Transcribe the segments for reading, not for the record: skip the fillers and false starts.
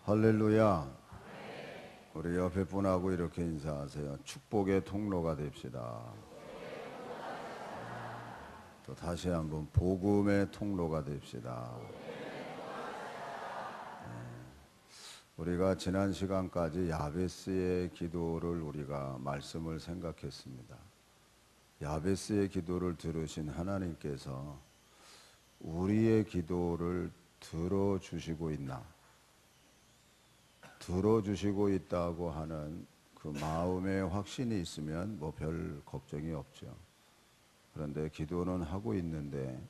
할렐루야. 우리 옆에 분하고 이렇게 인사하세요. 축복의 통로가 됩시다. 또 다시 한번 복음의 통로가 됩시다. 우리가 지난 시간까지 야베스의 기도를 우리가 말씀을 생각했습니다. 야베스의 기도를 들으신 하나님께서 우리의 기도를 들어주시고 있나? 들어주시고 있다고 하는 그 마음의 확신이 있으면 뭐 별 걱정이 없죠. 그런데 기도는 하고 있는데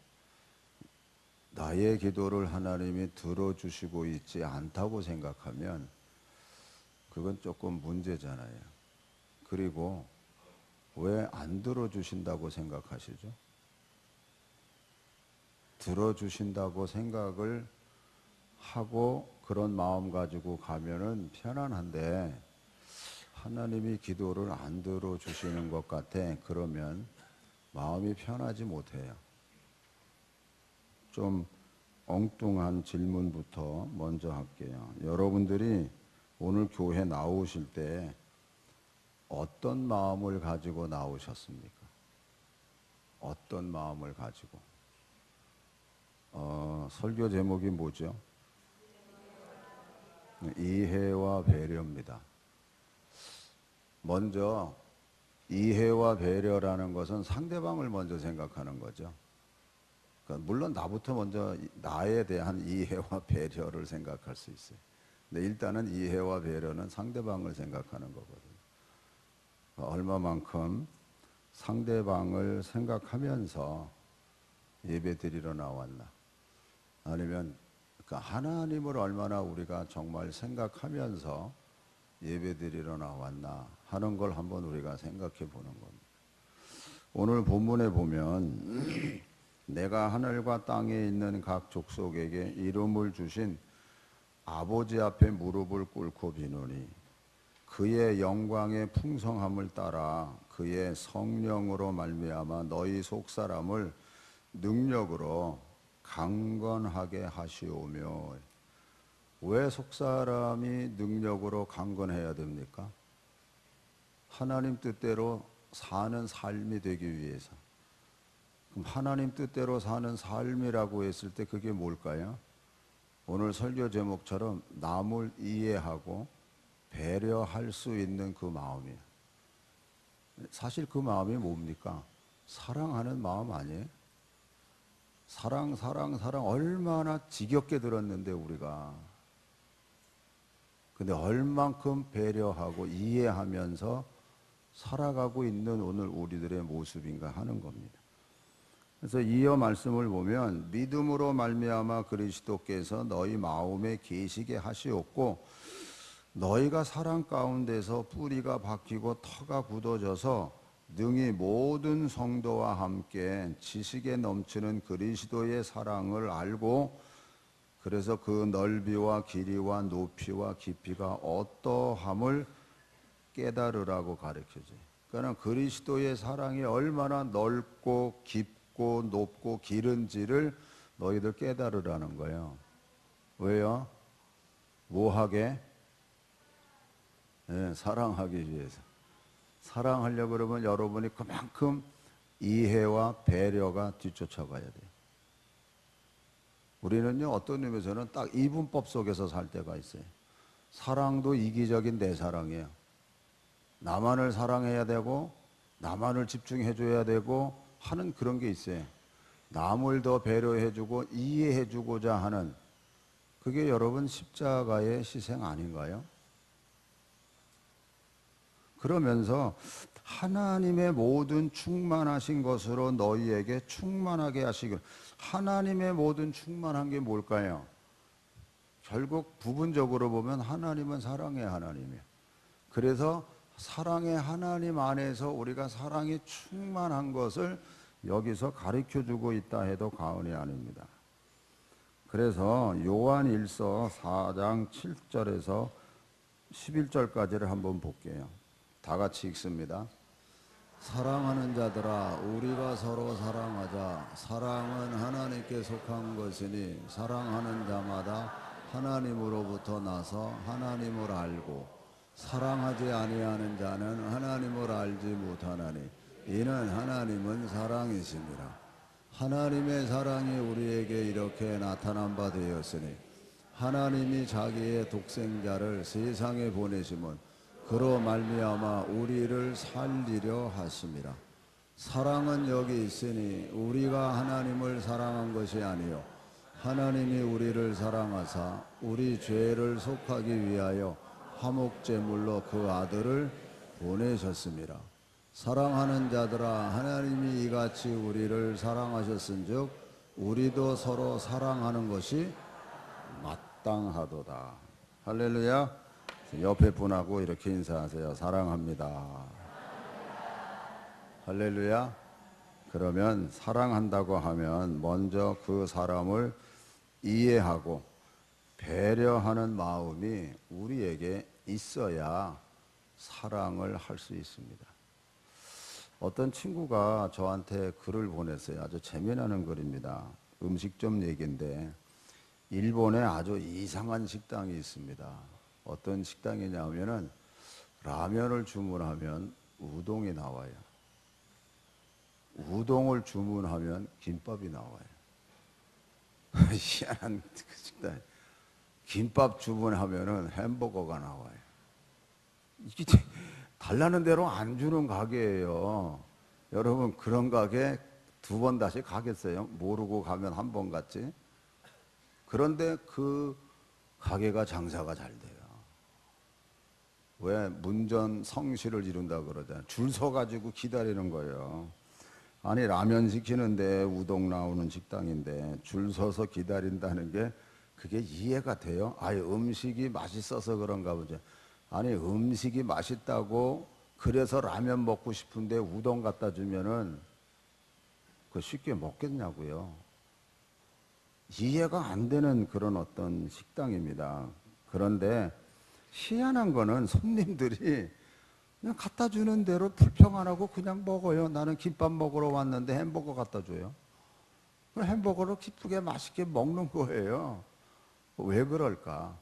나의 기도를 하나님이 들어주시고 있지 않다고 생각하면 그건 조금 문제잖아요. 그리고 왜 안 들어주신다고 생각하시죠? 들어주신다고 생각을 하고 그런 마음 가지고 가면은 편안한데 하나님이 기도를 안 들어주시는 것 같아. 그러면 마음이 편하지 못해요. 좀 엉뚱한 질문부터 먼저 할게요. 여러분들이 오늘 교회 나오실 때 어떤 마음을 가지고 나오셨습니까? 어떤 마음을 가지고? 설교 제목이 뭐죠? 이해와 배려입니다. 먼저 이해와 배려라는 것은 상대방을 먼저 생각하는 거죠. 그러니까 물론 나부터 먼저 나에 대한 이해와 배려를 생각할 수 있어요. 근데 일단은 이해와 배려는 상대방을 생각하는 거거든요. 얼마만큼 상대방을 생각하면서 예배 드리러 나왔나? 아니면 하나님을 얼마나 우리가 정말 생각하면서 예배 드리러 나왔나 하는 걸 한번 우리가 생각해 보는 겁니다. 오늘 본문에 보면 내가 하늘과 땅에 있는 각 족속에게 이름을 주신 아버지 앞에 무릎을 꿇고 비노니 그의 영광의 풍성함을 따라 그의 성령으로 말미암아 너희 속사람을 능력으로 강건하게 하시오며. 왜 속사람이 능력으로 강건해야 됩니까? 하나님 뜻대로 사는 삶이 되기 위해서. 그럼 하나님 뜻대로 사는 삶이라고 했을 때 그게 뭘까요? 오늘 설교 제목처럼 남을 이해하고 배려할 수 있는 그 마음이에요. 사실 그 마음이 뭡니까? 사랑하는 마음 아니에요? 사랑 얼마나 지겹게 들었는데 우리가. 근데 얼만큼 배려하고 이해하면서 살아가고 있는 오늘 우리들의 모습인가 하는 겁니다. 그래서 이어 말씀을 보면 믿음으로 말미암아 그리스도께서 너희 마음에 계시게 하시었고 너희가 사랑 가운데서 뿌리가 박히고 터가 굳어져서 능히 모든 성도와 함께 지식에 넘치는 그리스도의 사랑을 알고 그래서 그 넓이와 길이와 높이와 깊이가 어떠함을 깨달으라고 가르쳐줘요. 그러니까 그리스도의 사랑이 얼마나 넓고 깊고 높고 길은지를 너희들 깨달으라는 거예요. 왜요? 뭐하게? 네, 사랑하기 위해서. 사랑하려고 그러면 여러분이 그만큼 이해와 배려가 뒤쫓아가야 돼요. 우리는요, 어떤 의미에서는 딱 이분법 속에서 살 때가 있어요. 사랑도 이기적인 내 사랑이에요. 나만을 사랑해야 되고 나만을 집중해줘야 되고 하는 그런 게 있어요. 남을 더 배려해주고 이해해주고자 하는, 그게 여러분 십자가의 희생 아닌가요? 그러면서 하나님의 모든 충만하신 것으로 너희에게 충만하게 하시길. 하나님의 모든 충만한 게 뭘까요? 결국 부분적으로 보면 하나님은 사랑의 하나님이에요. 그래서 사랑의 하나님 안에서 우리가 사랑이 충만한 것을 여기서 가르쳐주고 있다 해도 과언이 아닙니다. 그래서 요한일서 4장 7절에서 11절까지를 한번 볼게요. 다 같이 읽습니다. 사랑하는 자들아, 우리가 서로 사랑하자. 사랑은 하나님께 속한 것이니 사랑하는 자마다 하나님으로부터 나서 하나님을 알고 사랑하지 아니하는 자는 하나님을 알지 못하나니 이는 하나님은 사랑이시니라. 하나님의 사랑이 우리에게 이렇게 나타난 바 되었으니 하나님이 자기의 독생자를 세상에 보내심은 그로 말미암아 우리를 살리려 하심이라. 사랑은 여기 있으니 우리가 하나님을 사랑한 것이 아니요 하나님이 우리를 사랑하사 우리 죄를 속하기 위하여 화목제물로 그 아들을 보내셨습니다. 사랑하는 자들아 하나님이 이같이 우리를 사랑하셨은즉 우리도 서로 사랑하는 것이 마땅하도다. 할렐루야. 옆에 분하고 이렇게 인사하세요. 사랑합니다. 할렐루야. 그러면 사랑한다고 하면 먼저 그 사람을 이해하고 배려하는 마음이 우리에게 있어야 사랑을 할 수 있습니다. 어떤 친구가 저한테 글을 보냈어요. 아주 재미나는 글입니다. 음식점 얘기인데 일본에 아주 이상한 식당이 있습니다. 어떤 식당이냐면은 라면을 주문하면 우동이 나와요. 우동을 주문하면 김밥이 나와요. 희한한 그 식당. 김밥 주문하면은 햄버거가 나와요. 이게 달라는 대로 안 주는 가게예요. 여러분 그런 가게 두 번 다시 가겠어요? 모르고 가면 한 번 갔지. 그런데 그 가게가 장사가 잘 돼요. 왜? 문전 성시를 이룬다 그러잖아요. 줄 서가지고 기다리는 거예요. 아니 라면 시키는데 우동 나오는 식당인데 줄 서서 기다린다는 게 그게 이해가 돼요? 아예 음식이 맛있어서 그런가 보죠. 아니 음식이 맛있다고 그래서 라면 먹고 싶은데 우동 갖다 주면은 그 쉽게 먹겠냐고요. 이해가 안 되는 그런 어떤 식당입니다. 그런데 희한한 거는 손님들이 그냥 갖다 주는 대로 불평 안 하고 그냥 먹어요. 나는 김밥 먹으러 왔는데 햄버거 갖다 줘요. 햄버거를 기쁘게 맛있게 먹는 거예요. 왜 그럴까?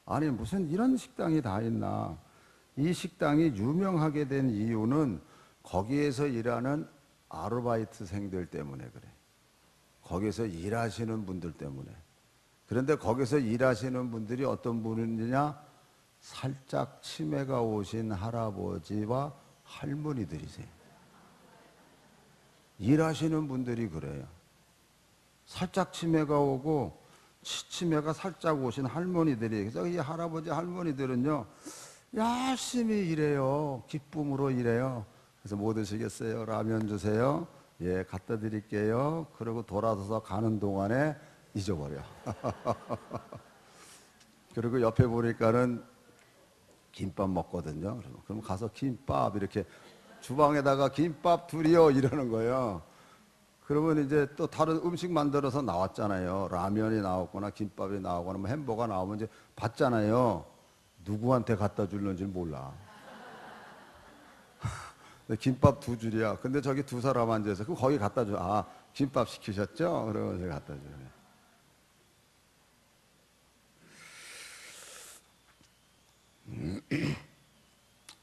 아니 무슨 이런 식당이 다 있나. 이 식당이 유명하게 된 이유는 거기에서 일하는 아르바이트생들 때문에 그래. 거기서 일하시는 분들 때문에. 그런데 거기서 일하시는 분들이 어떤 분이냐? 살짝 치매가 오신 할아버지와 할머니들이세요. 일하시는 분들이 그래요. 살짝 치매가 오고 치매가 살짝 오신 할머니들이. 그래서 이 할아버지 할머니들은요 열심히 일해요. 기쁨으로 일해요. 그래서 뭐 드시겠어요? 라면 주세요. 예, 갖다 드릴게요. 그리고 돌아서서 가는 동안에 잊어버려. 그리고 옆에 보니까는 김밥 먹거든요. 그럼 가서 김밥 이렇게 주방에다가 김밥 둘이요 이러는 거예요. 그러면 이제 또 다른 음식 만들어서 나왔잖아요. 라면이 나왔거나 김밥이 나오거나 뭐 햄버거 나오면 이제 봤잖아요. 누구한테 갖다 줄는지 몰라. 김밥 두 줄이야. 근데 저기 두 사람 앉아서 그럼 거기 갖다 줘. 아, 김밥 시키셨죠? 그러면 제가 갖다 줘요.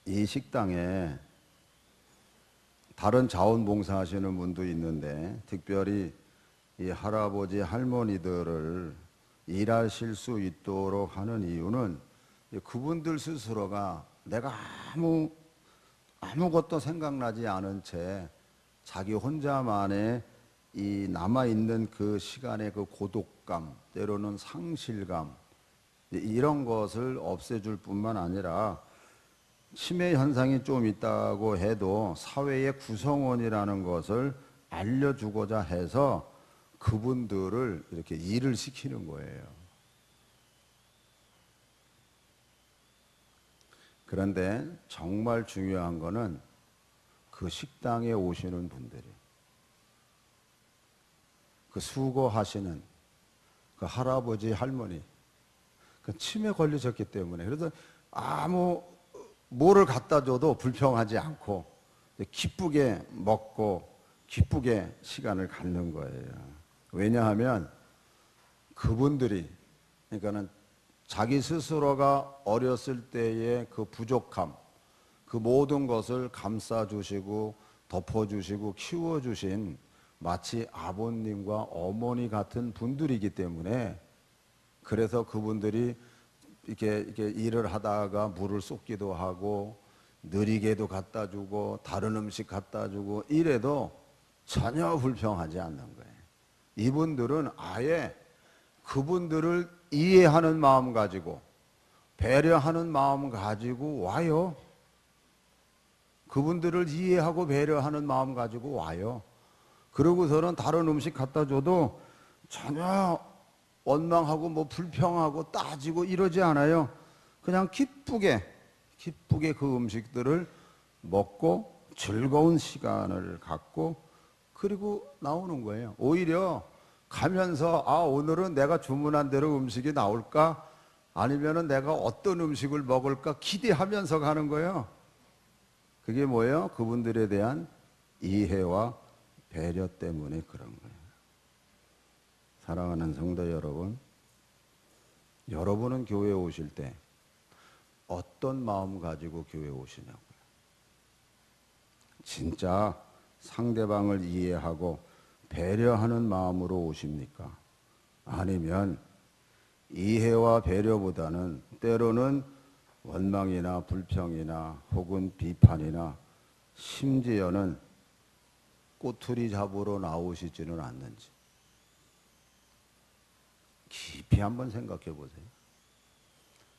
이 식당에 다른 자원봉사 하시는 분도 있는데 특별히 이 할아버지 할머니들을 일하실 수 있도록 하는 이유는 그분들 스스로가 내가 아무것도 생각나지 않은 채 자기 혼자만의 이 남아있는 그 시간의 그 고독감, 때로는 상실감 이런 것을 없애줄 뿐만 아니라 치매 현상이 좀 있다고 해도 사회의 구성원이라는 것을 알려주고자 해서 그분들을 이렇게 일을 시키는 거예요. 그런데 정말 중요한 거는 그 식당에 오시는 분들이 그 수고하시는 그 할아버지 할머니 그 치매 걸리셨기 때문에 그래서 뭐를 갖다 줘도 불평하지 않고 기쁘게 먹고 기쁘게 시간을 갖는 거예요. 왜냐하면 그분들이 그러니까는 자기 스스로가 어렸을 때의 그 부족함, 그 모든 것을 감싸주시고 덮어주시고 키워주신 마치 아버님과 어머니 같은 분들이기 때문에, 그래서 그분들이 이렇게 일을 하다가 물을 쏟기도 하고 느리게도 갖다 주고 다른 음식 갖다 주고 이래도 전혀 불평하지 않는 거예요. 이분들은 아예 그분들을 이해하는 마음 가지고 배려하는 마음 가지고 와요. 그분들을 이해하고 배려하는 마음 가지고 와요. 그러고서는 다른 음식 갖다 줘도 전혀 원망하고 뭐 불평하고 따지고 이러지 않아요. 그냥 기쁘게 그 음식들을 먹고 즐거운 시간을 갖고 그리고 나오는 거예요. 오히려 가면서 오늘은 내가 주문한 대로 음식이 나올까? 아니면은 내가 어떤 음식을 먹을까 기대하면서 가는 거예요. 그게 뭐예요? 그분들에 대한 이해와 배려 때문에 그런 거예요. 사랑하는 성도 여러분, 여러분은 교회에 오실 때 어떤 마음 가지고 교회에 오시냐고요. 진짜 상대방을 이해하고 배려하는 마음으로 오십니까? 아니면 이해와 배려보다는 때로는 원망이나 불평이나 혹은 비판이나 심지어는 꼬투리 잡으러 나오시지는 않는지 깊이 한번 생각해 보세요.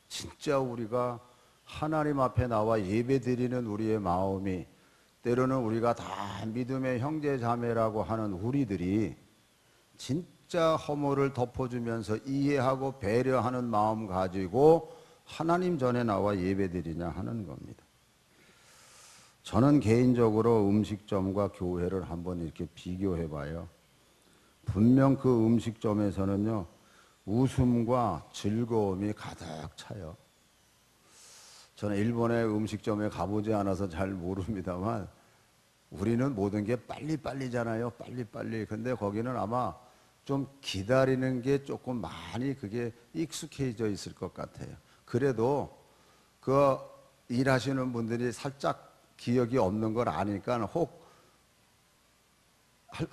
진짜 우리가 하나님 앞에 나와 예배 드리는 우리의 마음이, 때로는 우리가 다 믿음의 형제 자매라고 하는 우리들이 진짜 허물을 덮어주면서 이해하고 배려하는 마음 가지고 하나님 전에 나와 예배 드리냐 하는 겁니다. 저는 개인적으로 음식점과 교회를 한번 이렇게 비교해 봐요. 분명 그 음식점에서는요, 웃음과 즐거움이 가득 차요. 저는 일본의 음식점에 가보지 않아서 잘 모릅니다만 우리는 모든 게 빨리빨리잖아요. 빨리빨리. 근데 거기는 아마 좀 기다리는 게 조금 많이 그게 익숙해져 있을 것 같아요. 그래도 그 일하시는 분들이 살짝 기억이 없는 걸 아니까 혹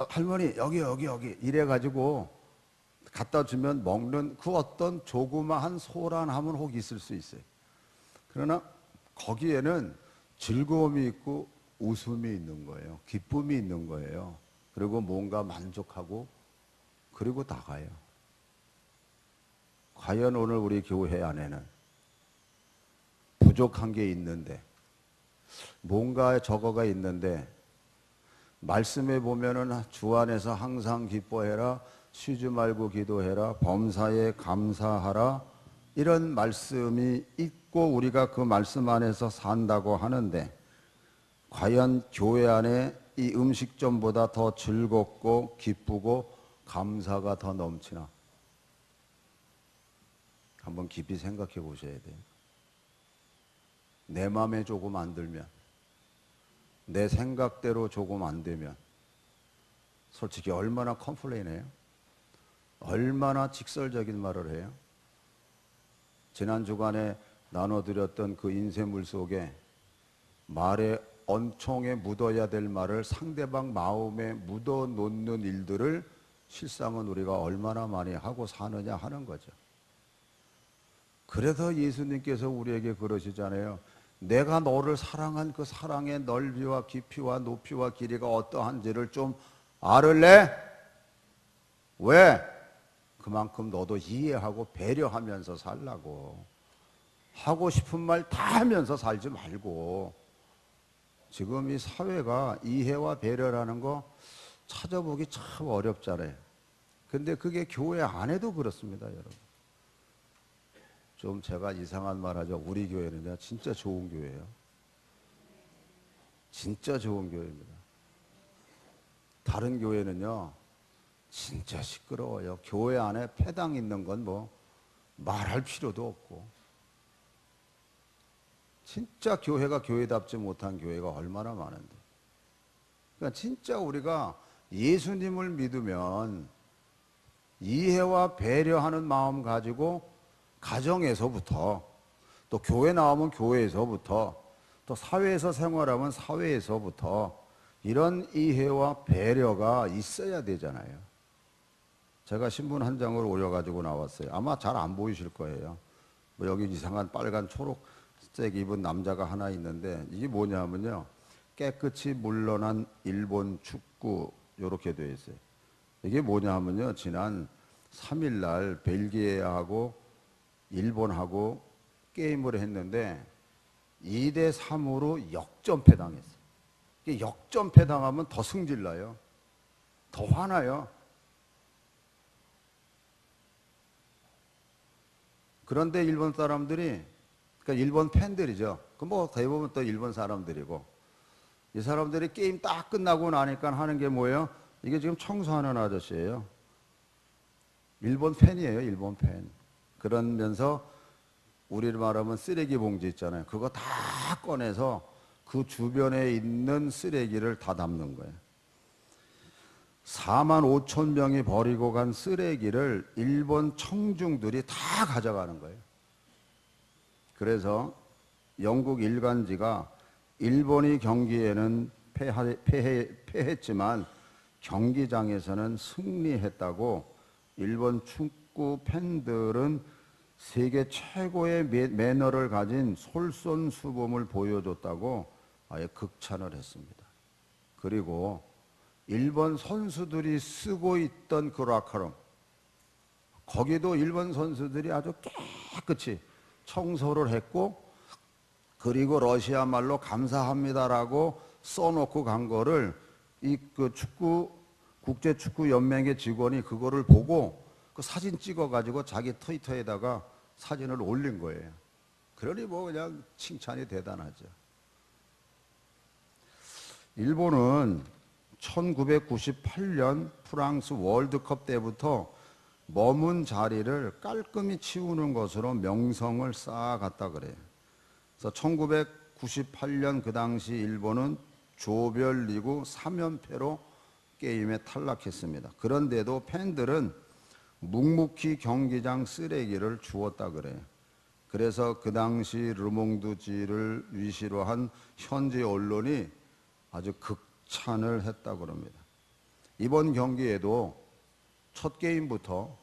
할머니 여기 이래가지고 갖다 주면 먹는 그 어떤 조그마한 소란함은 혹 있을 수 있어요. 그러나 거기에는 즐거움이 있고 웃음이 있는 거예요. 기쁨이 있는 거예요. 그리고 뭔가 만족하고 그리고 나가요. 과연 오늘 우리 교회 안에는 부족한 게 있는데, 뭔가 저거가 있는데, 말씀에 보면은 주 안에서 항상 기뻐해라, 쉬지 말고 기도해라, 범사에 감사하라, 이런 말씀이 있고 우리가 그 말씀 안에서 산다고 하는데, 과연 교회 안에 이 음식점보다 더 즐겁고 기쁘고 감사가 더 넘치나? 한번 깊이 생각해 보셔야 돼요. 내 마음에 조금 안 들면, 내 생각대로 조금 안 되면 솔직히 얼마나 컴플레인해요? 얼마나 직설적인 말을 해요? 지난 주간에 나눠드렸던 그 인쇄물 속에 말에 언총에 묻어야 될 말을 상대방 마음에 묻어 놓는 일들을 실상은 우리가 얼마나 많이 하고 사느냐 하는 거죠. 그래서 예수님께서 우리에게 그러시잖아요. 내가 너를 사랑한 그 사랑의 넓이와 깊이와 높이와 길이가 어떠한지를 좀 알을래? 왜? 그만큼 너도 이해하고 배려하면서 살라고. 하고 싶은 말 다 하면서 살지 말고. 지금 이 사회가 이해와 배려라는 거 찾아보기 참 어렵잖아요. 근데 그게 교회 안에도 그렇습니다, 여러분. 좀 제가 이상한 말 하죠. 우리 교회는요, 진짜 좋은 교회예요. 진짜 좋은 교회입니다. 다른 교회는요, 진짜 시끄러워요. 교회 안에 패당 있는 건 뭐 말할 필요도 없고. 진짜 교회가 교회답지 못한 교회가 얼마나 많은데. 그러니까 진짜 우리가 예수님을 믿으면 이해와 배려하는 마음 가지고 가정에서부터, 또 교회 나오면 교회에서부터, 또 사회에서 생활하면 사회에서부터 이런 이해와 배려가 있어야 되잖아요. 제가 신문 한 장을 올려가지고 나왔어요. 아마 잘 안 보이실 거예요. 뭐 여기 이상한 빨간 초록색 입은 남자가 하나 있는데, 이게 뭐냐면요, 깨끗이 물러난 일본 축구, 이렇게 되어 있어요. 이게 뭐냐면요, 지난 3일 날 벨기에하고 일본하고 게임을 했는데 2대 3으로 역전패 당했어요. 역전패 당하면 더 승질나요. 더 화나요. 그런데 일본 사람들이, 그러니까 일본 팬들이죠. 그 뭐 대부분 또 일본 사람들이고, 이 사람들이 게임 딱 끝나고 나니까 하는 게 뭐예요? 이게 지금 청소하는 아저씨예요. 일본 팬이에요, 일본 팬. 그러면서 우리를 말하면 쓰레기 봉지 있잖아요. 그거 다 꺼내서 그 주변에 있는 쓰레기를 다 담는 거예요. 4만 5천 명이 버리고 간 쓰레기를 일본 청중들이 다 가져가는 거예요. 그래서 영국 일간지가 일본이 경기에는 패했지만 경기장에서는 승리했다고, 일본 축구 팬들은 세계 최고의 매너를 가진 솔선수범을 보여줬다고 아예 극찬을 했습니다. 그리고 일본 선수들이 쓰고 있던 그 라커룸, 거기도 일본 선수들이 아주 깨끗이 청소를 했고, 그리고 러시아 말로 감사합니다라고 써놓고 간 거를 이 그 국제축구연맹의 직원이 그거를 보고 그 사진 찍어가지고 자기 트위터에다가 사진을 올린 거예요. 그러니 뭐 그냥 칭찬이 대단하죠. 일본은 1998년 프랑스 월드컵 때부터 머문 자리를 깔끔히 치우는 것으로 명성을 쌓아갔다 그래요. 그래서 1998년 그 당시 일본은 조별리그 3연패로 게임에 탈락했습니다. 그런데도 팬들은 묵묵히 경기장 쓰레기를 주웠다 그래요. 그래서 그 당시 르몽드지를 위시로 한 현지 언론이 아주 극찬을 했다고 그럽니다. 이번 경기에도 첫 게임부터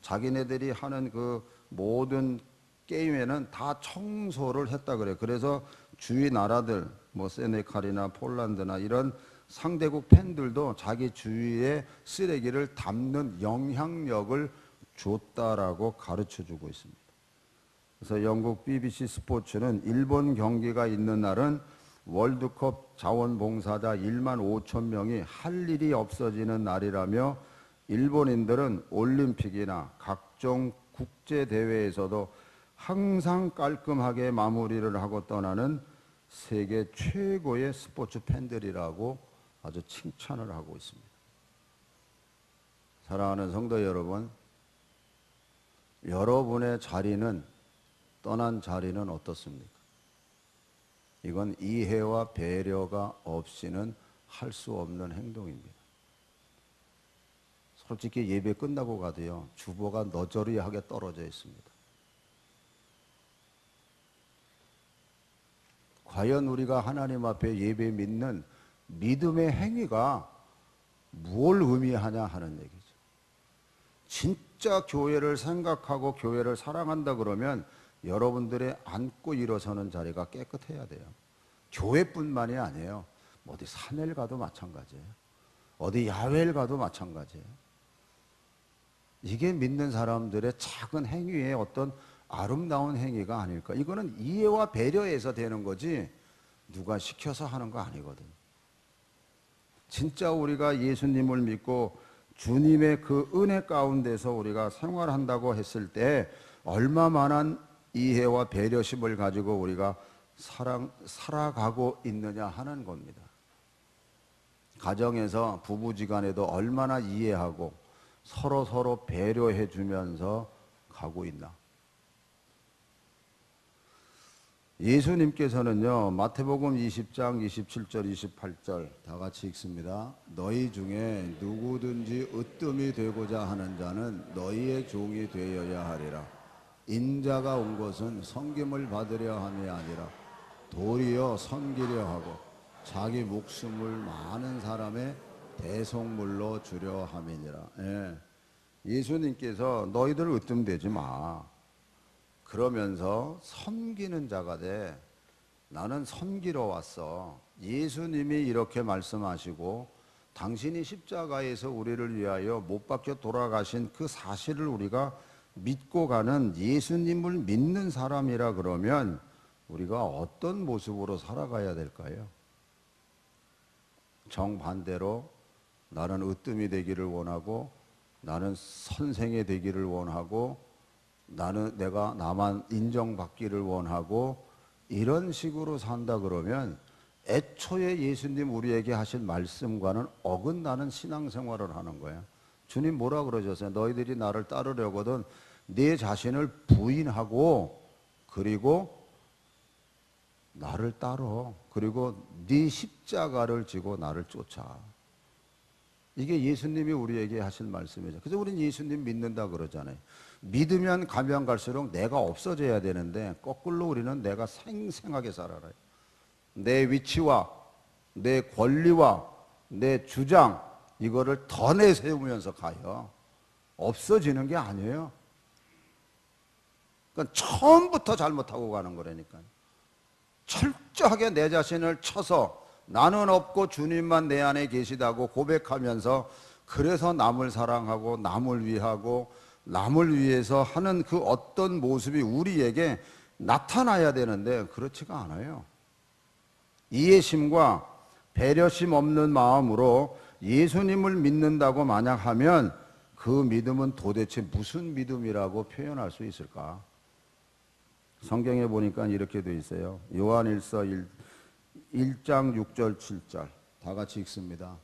자기네들이 하는 그 모든 게임에는 다 청소를 했다 그래요. 그래서 주위 나라들, 뭐 세네칼이나 폴란드나 이런 상대국 팬들도 자기 주위에 쓰레기를 담는 영향력을 줬다라고 가르쳐 주고 있습니다. 그래서 영국 BBC 스포츠는 일본 경기가 있는 날은 월드컵 자원봉사자 1만 5천 명이 할 일이 없어지는 날이라며, 일본인들은 올림픽이나 각종 국제대회에서도 항상 깔끔하게 마무리를 하고 떠나는 세계 최고의 스포츠 팬들이라고 아주 칭찬을 하고 있습니다. 사랑하는 성도 여러분, 여러분의 자리는, 떠난 자리는 어떻습니까? 이건 이해와 배려가 없이는 할 수 없는 행동입니다. 솔직히 예배 끝나고 가도요, 주보가 너저리하게 떨어져 있습니다. 과연 우리가 하나님 앞에 예배 믿는 믿음의 행위가 무엇을 의미하냐 하는 얘기죠. 진짜 교회를 생각하고 교회를 사랑한다 그러면 여러분들의 앉고 일어서는 자리가 깨끗해야 돼요. 교회뿐만이 아니에요. 어디 산을 가도 마찬가지예요. 어디 야외를 가도 마찬가지예요. 이게 믿는 사람들의 작은 행위의 어떤 아름다운 행위가 아닐까. 이거는 이해와 배려에서 되는 거지 누가 시켜서 하는 거 아니거든. 진짜 우리가 예수님을 믿고 주님의 그 은혜 가운데서 우리가 생활한다고 했을 때 얼마만한 이해와 배려심을 가지고 우리가 살아가고 있느냐 하는 겁니다. 가정에서 부부지간에도 얼마나 이해하고 서로 배려해 주면서 가고 있나. 예수님께서는요, 마태복음 20장 27절 28절 다 같이 읽습니다. 너희 중에 누구든지 으뜸이 되고자 하는 자는 너희의 종이 되어야 하리라. 인자가 온 것은 섬김을 받으려 함이 아니라 도리어 섬기려 하고 자기 목숨을 많은 사람의 대속물로 주려 함이니라. 예. 예수님께서 너희들 으뜸되지 마. 그러면서 섬기는 자가 돼. 나는 섬기러 왔어. 예수님이 이렇게 말씀하시고 당신이 십자가에서 우리를 위하여 못 박혀 돌아가신 그 사실을 우리가 믿고 가는 예수님을 믿는 사람이라 그러면 우리가 어떤 모습으로 살아가야 될까요? 정반대로 나는 으뜸이 되기를 원하고 나는 선생이 되기를 원하고 내가 나만 인정받기를 원하고 이런 식으로 산다 그러면 애초에 예수님 우리에게 하신 말씀과는 어긋나는 신앙생활을 하는 거야. 주님 뭐라 그러셨어요? 너희들이 나를 따르려거든 네 자신을 부인하고 그리고 나를 따러 그리고 네 십자가를 지고 나를 쫓아. 이게 예수님이 우리에게 하신 말씀이죠. 그래서 우리는 예수님 믿는다 그러잖아요. 믿으면 가면 갈수록 내가 없어져야 되는데 거꾸로 우리는 내가 생생하게 살아요. 내 위치와 내 권리와 내 주장 이거를 더 내세우면서 가요. 없어지는 게 아니에요. 그러니까 처음부터 잘못하고 가는 거라니까요. 철저하게 내 자신을 쳐서 나는 없고 주님만 내 안에 계시다고 고백하면서 그래서 남을 사랑하고 남을 위하고 남을 위해서 하는 그 어떤 모습이 우리에게 나타나야 되는데 그렇지가 않아요. 이해심과 배려심 없는 마음으로 예수님을 믿는다고 만약 하면 그 믿음은 도대체 무슨 믿음이라고 표현할 수 있을까? 성경에 보니까 이렇게 돼 있어요. 요한일서 1장 6절 7절 다 같이 읽습니다.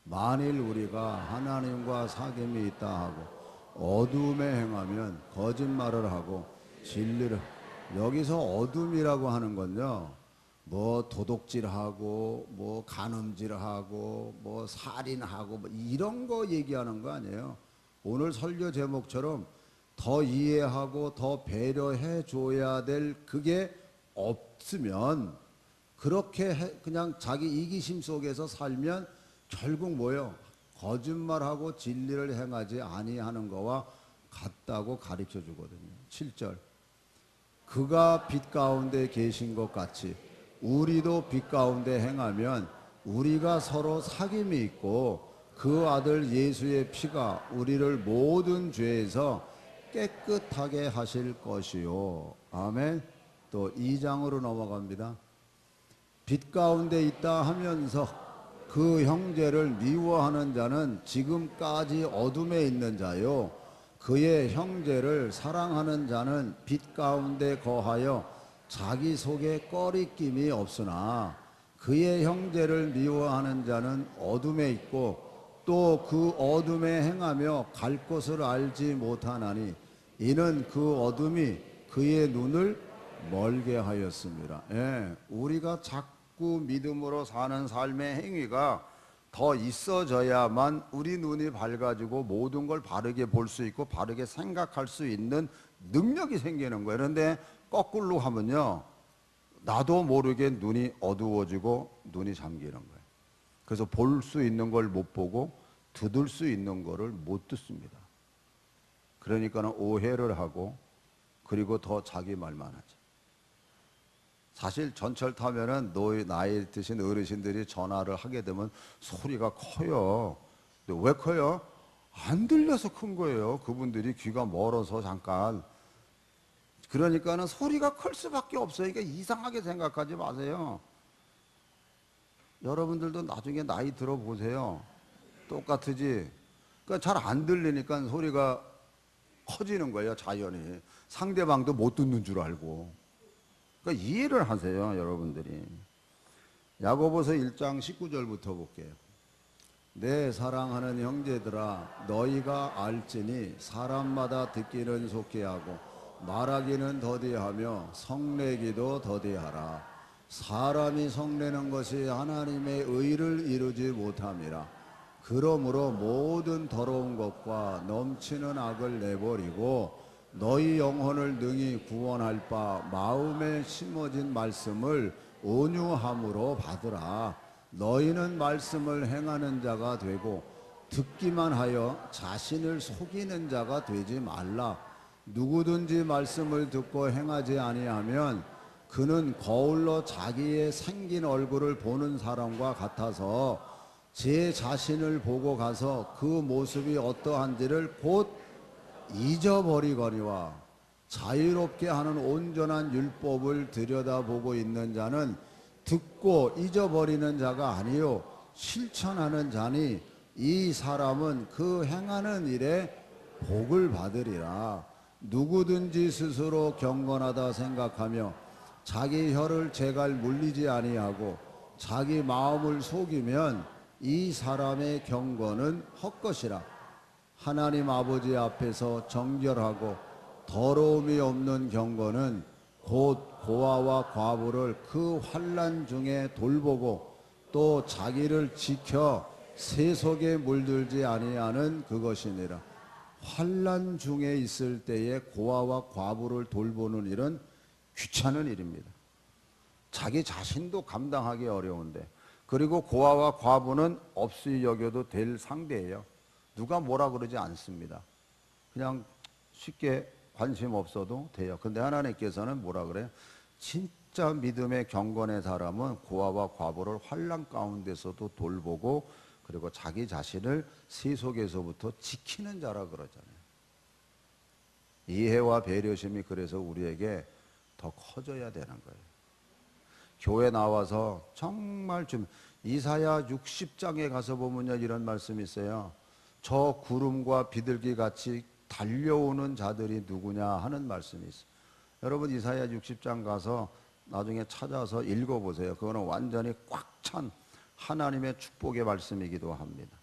만일 우리가 하나님과 사귐이 있다 하고 어둠에 행하면 거짓말을 하고 진리를 여기서 어둠이라고 하는 건요. 뭐 도둑질하고 뭐 간음질하고 뭐 살인하고 뭐 이런 거 얘기하는 거 아니에요. 오늘 설교 제목처럼 더 이해하고 더 배려해 줘야 될 그게 없으면 그렇게 그냥 자기 이기심 속에서 살면 결국 뭐예요? 거짓말하고 진리를 행하지 아니하는 거와 같다고 가르쳐 주거든요. 7절 그가 빛 가운데 계신 것 같이 우리도 빛 가운데 행하면 우리가 서로 사귐이 있고 그 아들 예수의 피가 우리를 모든 죄에서 깨끗하게 하실 것이요. 아멘. 또 2장으로 넘어갑니다. 빛 가운데 있다 하면서 그 형제를 미워하는 자는 지금까지 어둠에 있는 자요. 그의 형제를 사랑하는 자는 빛 가운데 거하여 자기 속에 꺼리낌이 없으나 그의 형제를 미워하는 자는 어둠에 있고 또 그 어둠에 행하며 갈 곳을 알지 못하나니 이는 그 어둠이 그의 눈을 멀게 하였습니다. 예, 우리가 자꾸 믿음으로 사는 삶의 행위가 더 있어져야만 우리 눈이 밝아지고 모든 걸 바르게 볼 수 있고 바르게 생각할 수 있는 능력이 생기는 거예요. 그런데 거꾸로 하면요, 나도 모르게 눈이 어두워지고 눈이 잠기는 거예요. 그래서 볼 수 있는 걸 못 보고 듣을 수 있는 거를 못 듣습니다. 그러니까는 오해를 하고 그리고 더 자기 말만 하죠. 사실 전철 타면은 나이 드신 어르신들이 전화를 하게 되면 소리가 커요. 근데 왜 커요? 안 들려서 큰 거예요. 그분들이 귀가 멀어서 잠깐. 그러니까는 소리가 클 수밖에 없어요. 그러니까 이상하게 생각하지 마세요. 여러분들도 나중에 나이 들어보세요. 똑같으지. 그러니까 잘 안 들리니까 소리가 커지는 거예요, 자연히. 상대방도 못 듣는 줄 알고. 그러니까 이해를 하세요, 여러분들이. 야고보서 1장 19절부터 볼게요. 내 사랑하는 형제들아, 너희가 알지니 사람마다 듣기는 속히 하고 말하기는 더디하며 성내기도 더디하라. 사람이 성내는 것이 하나님의 의를 이루지 못함이라. 그러므로 모든 더러운 것과 넘치는 악을 내버리고 너희 영혼을 능히 구원할 바 마음에 심어진 말씀을 온유함으로 받으라. 너희는 말씀을 행하는 자가 되고 듣기만 하여 자신을 속이는 자가 되지 말라. 누구든지 말씀을 듣고 행하지 아니하면 그는 거울로 자기의 생긴 얼굴을 보는 사람과 같아서 제 자신을 보고 가서 그 모습이 어떠한지를 곧 잊어버리거니와 자유롭게 하는 온전한 율법을 들여다보고 있는 자는 듣고 잊어버리는 자가 아니요 실천하는 자니 이 사람은 그 행하는 일에 복을 받으리라. 누구든지 스스로 경건하다 생각하며 자기 혀를 제갈 물리지 아니하고 자기 마음을 속이면 이 사람의 경건은 헛것이라. 하나님 아버지 앞에서 정결하고 더러움이 없는 경건은 곧 고아와 과부를 그 환난 중에 돌보고 또 자기를 지켜 세속에 물들지 아니하는 그것이니라. 환난 중에 있을 때에 고아와 과부를 돌보는 일은 귀찮은 일입니다. 자기 자신도 감당하기 어려운데, 그리고 고아와 과부는 없이 여겨도 될 상대예요. 누가 뭐라 그러지 않습니다. 그냥 쉽게 관심 없어도 돼요. 근데 하나님께서는 뭐라 그래요? 진짜 믿음의 경건의 사람은 고아와 과부를 환난 가운데서도 돌보고 그리고 자기 자신을 세속에서부터 지키는 자라 그러잖아요. 이해와 배려심이 그래서 우리에게 더 커져야 되는 거예요. 교회 나와서 정말 좀 이사야 60장에 가서 보면요 이런 말씀이 있어요. 저 구름과 비둘기 같이 달려오는 자들이 누구냐 하는 말씀이 있어요. 여러분 이사야 60장 가서 나중에 찾아서 읽어보세요. 그거는 완전히 꽉 찬 하나님의 축복의 말씀이기도 합니다.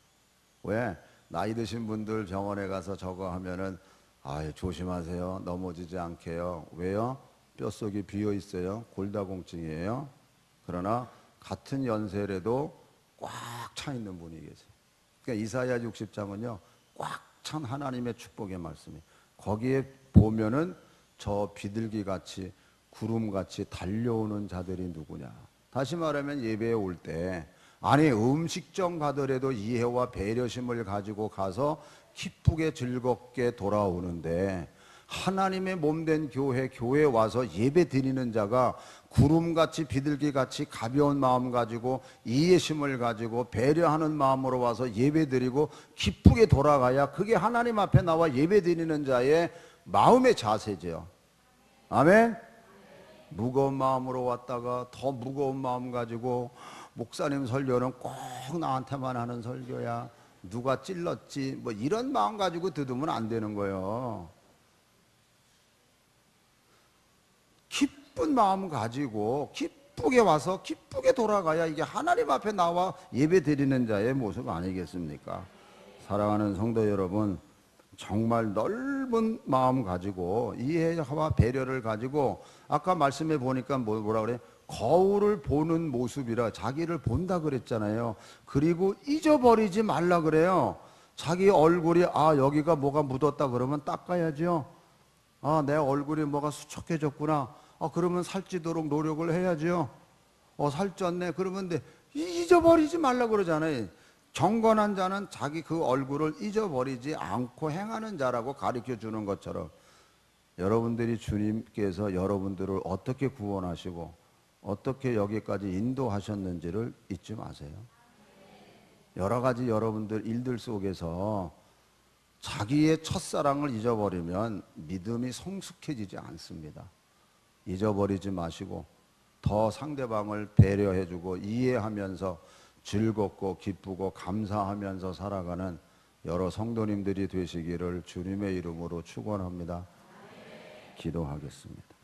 왜? 나이 드신 분들 병원에 가서 저거 하면은 조심하세요. 넘어지지 않게요. 왜요? 뼛속이 비어 있어요. 골다공증이에요. 그러나 같은 연세라도 꽉 차 있는 분이 계세요. 그러니까 이사야 60장은요 꽉 찬 하나님의 축복의 말씀이에요. 거기에 보면은 저 비둘기같이 구름같이 달려오는 자들이 누구냐. 다시 말하면 예배에 올 때 아니 음식점 가더라도 이해와 배려심을 가지고 가서 기쁘게 즐겁게 돌아오는데 하나님의 몸된 교회에 와서 예배 드리는 자가 구름같이 비둘기같이 가벼운 마음 가지고 이해심을 가지고 배려하는 마음으로 와서 예배 드리고 기쁘게 돌아가야 그게 하나님 앞에 나와 예배 드리는 자의 마음의 자세죠. 아멘. 무거운 마음으로 왔다가 더 무거운 마음 가지고 목사님 설교는 꼭 나한테만 하는 설교야. 누가 찔렀지? 뭐 이런 마음 가지고 들으면 안 되는 거예요. 기쁜 마음 가지고 기쁘게 와서 기쁘게 돌아가야 이게 하나님 앞에 나와 예배 드리는 자의 모습 아니겠습니까? 사랑하는 성도 여러분, 정말 넓은 마음 가지고 이해와 배려를 가지고 아까 말씀해 보니까 뭐라 그래? 거울을 보는 모습이라 자기를 본다 그랬잖아요. 그리고 잊어버리지 말라 그래요. 자기 얼굴이 여기가 뭐가 묻었다 그러면 닦아야죠. 내 얼굴이 뭐가 수척해졌구나. 그러면 살찌도록 노력을 해야죠. 살쪘네. 그러면 잊어버리지 말라 그러잖아요. 경건한 자는 자기 그 얼굴을 잊어버리지 않고 행하는 자라고 가르쳐 주는 것처럼 여러분들이 주님께서 여러분들을 어떻게 구원하시고 어떻게 여기까지 인도하셨는지를 잊지 마세요. 여러 가지 여러분들 일들 속에서 자기의 첫사랑을 잊어버리면 믿음이 성숙해지지 않습니다. 잊어버리지 마시고 더 상대방을 배려해주고 이해하면서 즐겁고 기쁘고 감사하면서 살아가는 여러 성도님들이 되시기를 주님의 이름으로 축원합니다. 기도하겠습니다.